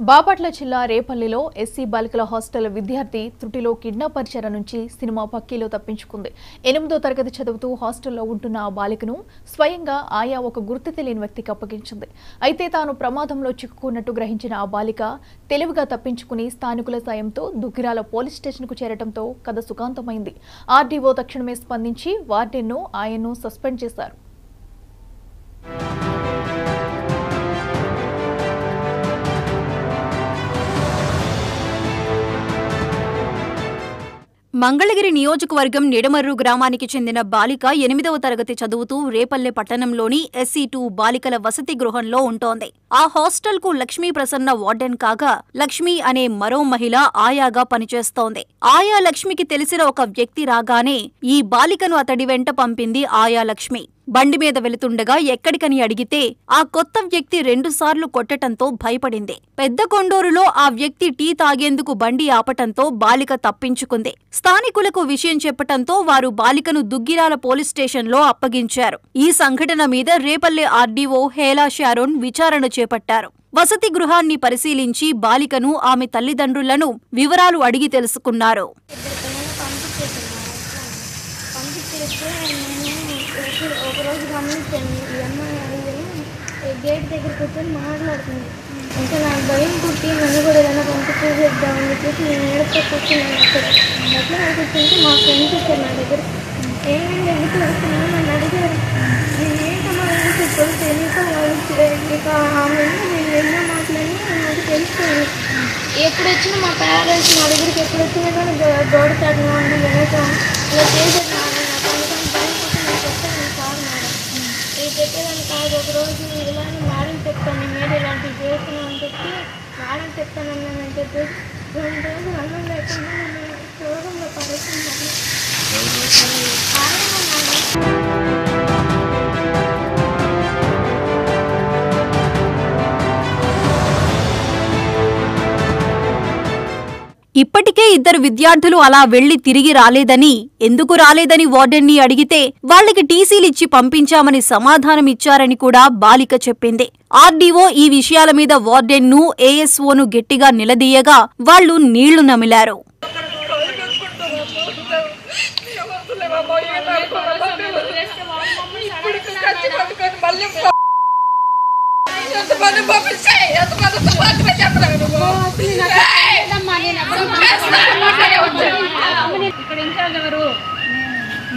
బాపట్ల జిల్లా రేపల్లిలో ఎస్సీ బాలికల హాస్టల్ విద్యార్థి త్రుటిలో కిడ్నాపర్ చెర నుంచి సినిమా పక్కీలో తప్పించుకుంది. 8వ తరగతి చదువుతూ హాస్టల్లో ఉంటున్న ఆ బాలికను స్వయంగా ఆయా ఒక గుర్తు తెలియని వ్యక్తికి అప్పగించింది. అయితే తాను ప్రమాదంలో చిక్కుకున్నట్టు గ్రహించిన ఆ బాలిక తెలివిగా తప్పించుకుని స్థానికుల సాయంతో దుగ్గిరాల పోలీస్ స్టేషన్కు చేరడంతో కథ సుఖాంతమైంది. ఆర్డీఓ తక్షణమే స్పందించి వార్డెన్ను ఆయన్ను సస్పెండ్ చేశారు. మంగళగిరి నియోజకవర్గం నిడమర్రు గ్రామానికి చెందిన బాలిక 8వ తరగతి చదువుతూ రేపల్లె పట్టణంలోని SC2 బాలికల వసతి గృహంలో ఉంటోంది. ఆ హాస్టల్కు లక్ష్మీ ప్రసన్న వార్డెన్ కాగా లక్ష్మి అనే మరో మహిళ ఆయాగా పనిచేస్తోంది. ఆయా లక్ష్మికి తెలిసిన ఒక వ్యక్తి రాగానే ఈ బాలికను అతడి వెంట పంపింది ఆయా లక్ష్మి. బండి మీద వెళుతుండగా ఎక్కడికని అడిగితే ఆ కొత్త వ్యక్తి 2 సార్లు కొట్టటంతో భయపడింది. పెద్ద కొండూరులో ఆ వ్యక్తి టీ తాగేందుకు బండి ఆపటంతో బాలిక తప్పించుకుంది. స్థానికులకు విషయం చెప్పటంతో వారు బాలికను దుగ్గిరాల పోలీస్ స్టేషన్లో అప్పగించారు. ఈ సంఘటన మీద రేపల్లె ఆర్డీఓ హేలా షారోన్ విచారణ చేపట్టారు. వసతి గృహాన్ని పరిశీలించి బాలికను ఆమె తల్లిదండ్రులను వివరాలు అడిగి తెలుసుకున్నారు. ఒకరోజు గమనించాను ఈ అమ్మాయి అడిగాను గేట్ దగ్గర కూర్చొని మాట్లాడుతుంది. ఇంకా నాకు భయం పుట్టి నన్ను కూడా ఏదైనా పంపించేద్దామని చెప్పేసి నేను ఏడుస్తూ కూర్చున్నాను. అట్లా కూర్చుంటే మా ఫ్రెండ్స్ వచ్చారు నా దగ్గర. ఏమైంది ఎందుకు వస్తున్నాను నన్ను అడిగారు. నేను ఏంటమ్మా చెప్పాను తెలియక ఇక ఆమె నేను ఎన్నో మాట్లాడి నాకు తెలుస్తుంది. ఎప్పుడు వచ్చినా మా పేరెంట్స్ నా దగ్గరికి ఎప్పుడు వచ్చినా కానీ గోడ చాటుగా ఉండి వెనకం ఇలా చేసేది. చెప్పేదాన్ని కాదు. ఒకరోజు ఇలానే మేడం చెప్తాను నేను ఇలాంటివి చేస్తున్నాను అని చెప్పి మేడం చెప్తానని చెప్పేసి 2 రోజులు అన్నం లేకుండా నేను చూడంలో పడుతున్నాను. ఇప్పటికే 2 విద్యార్థులు అలా వెళ్లి తిరిగి రాలేదని, ఎందుకు రాలేదని వార్డెన్ని అడిగితే వాళ్లకి టీసీలిచ్చి పంపించామని సమాధానమిచ్చారని కూడా బాలిక చెప్పింది. ఆర్డీఓ ఈ విషయాల మీద వార్డెన్ను, ఏఎస్ఓను గట్టిగా నిలదీయగా వాళ్లు నీళ్లు నమిలారు. ఇక్కడ ఇన్ఛార్జ్ ఎవరు?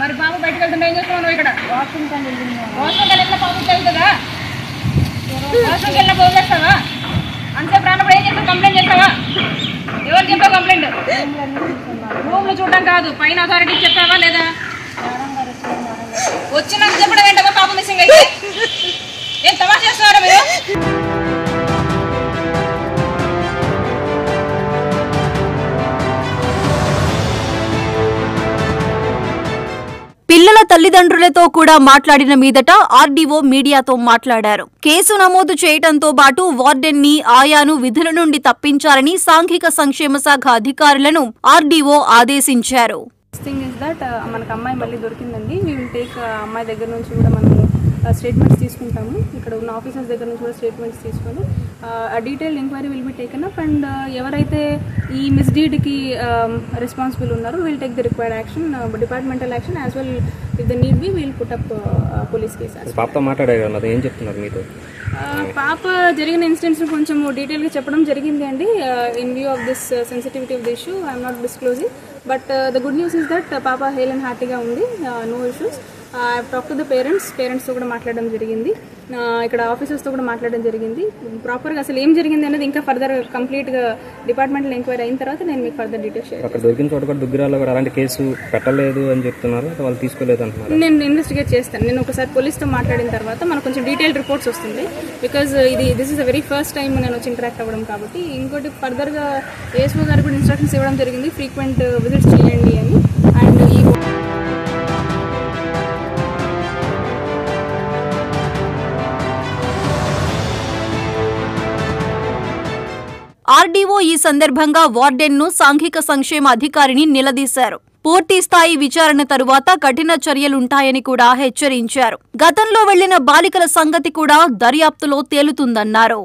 మరి పాము బయటకు వెళ్తుంటే ఏం చేస్తున్నావు? ఇక్కడ వాష్రూమ్కి ఎట్లా పాము వెళ్తుందా? వాష్రూమ్కి వెళ్ళినా పోగేస్తావా? అంతే ప్రాణప్పుడు ఏం చేస్తావు? కంప్లైంట్ చేస్తావా? ఎవరు చెప్పావు కంప్లైంట్? రూమ్లు చూడడం కాదు, పైన అథారిటీకి చెప్పావా లేదా? వచ్చినాక చెప్పడం ఏంటమ్మా? పాప మిస్సింగ్ అయితే ఏం తమాషా చేస్తున్నారా మీరు? పిల్లల తల్లిదండ్రులతో కూడా మాట్లాడిన మీదట ఆర్డీఓ మీడియాతో మాట్లాడారు. కేసు నమోదు చేయడంతో పాటు వార్డెన్ని, ఆయాను విధుల నుండి తప్పించాలని సాంఘిక సంక్షేమ శాఖ అధికారులను ఆర్డీఓ ఆదేశించారు. మనకు అమ్మాయి మళ్ళీ దొరికిందండి. వీ విల్ టేక్ అమ్మాయి దగ్గర నుంచి కూడా మనము స్టేట్మెంట్స్ తీసుకుంటాము. ఇక్కడ ఉన్న ఆఫీసర్స్ దగ్గర నుంచి కూడా స్టేట్మెంట్స్ తీసుకొని detailed enquiry will be taken up and ఎవరైతే ఈ మిస్డీడ్కి రెస్పాన్సిబుల్ ఉన్నారో will take the required action, departmental action as well if the need be will put of police case. పాపతో మాట్లాడారు, ఏం చెప్తున్నారు మీతో? పాప జరిగిన ఇన్సిడెంట్స్ కొంచెం డీటెయిల్గా చెప్పడం జరిగింది అండి. In view of this sensitivity of the issue I'm not disclosing, but the good news is that పాప హెల్ అండ్ హ్యాపీగా ఉంది, no issues. I talk to the పేరెంట్స్తో కూడా మాట్లాడడం జరిగింది, ఇక్కడ ఆఫీసర్స్తో కూడా మాట్లాడడం జరిగింది. ప్రాపర్గా అసలు ఏం జరిగింది అనేది ఇంకా ఫర్దర్ కంప్లీట్గా డిపార్ట్మెంటల్ ఎంక్వైరీ అయిన తర్వాత నేను మీకు ఫర్దర్ డీటెయిల్స్ షేర్ చేస్తాను. దొరికిన చోట కూడా దుగ్గిరాల్లో కూడా అలాంటి కేసు పెట్టలేదు అని చెప్తున్నారు, వాళ్ళు తీసుకోలేదు అంటున్నారు. నేను ఇన్వెస్టిగేట్ చేస్తాను. నేను ఒకసారి పోలీస్తో మాట్లాడిన తర్వాత మనకు కొంచెం డీటెయిల్డ్ రిపోర్ట్స్ వస్తుంది. Because this is the very first time నేను వచ్చి ఇంటరాక్ట్ అవ్వడం కాబట్టి. ఇంకోటి ఫర్దర్గా ఏఎస్ఓ గారికి కూడా ఇన్స్ట్రక్షన్స్ ఇవ్వడం జరిగింది, ఫ్రీక్వెంట్ విజిట్స్ చేయండి అని. అండ్ ఈ ఆర్డీఓ ఈ సందర్భంగా వార్డెన్ను, సాంఘిక సంక్షేమ అధికారిని నిలదీశారు. పూర్తి స్థాయి విచారణ తరువాత కఠిన చర్యలుంటాయని కూడా హెచ్చరించారు. గతంలో వెళ్లిన బాలికల సంగతి కూడా దర్యాప్తులో తేలుతుందన్నారు.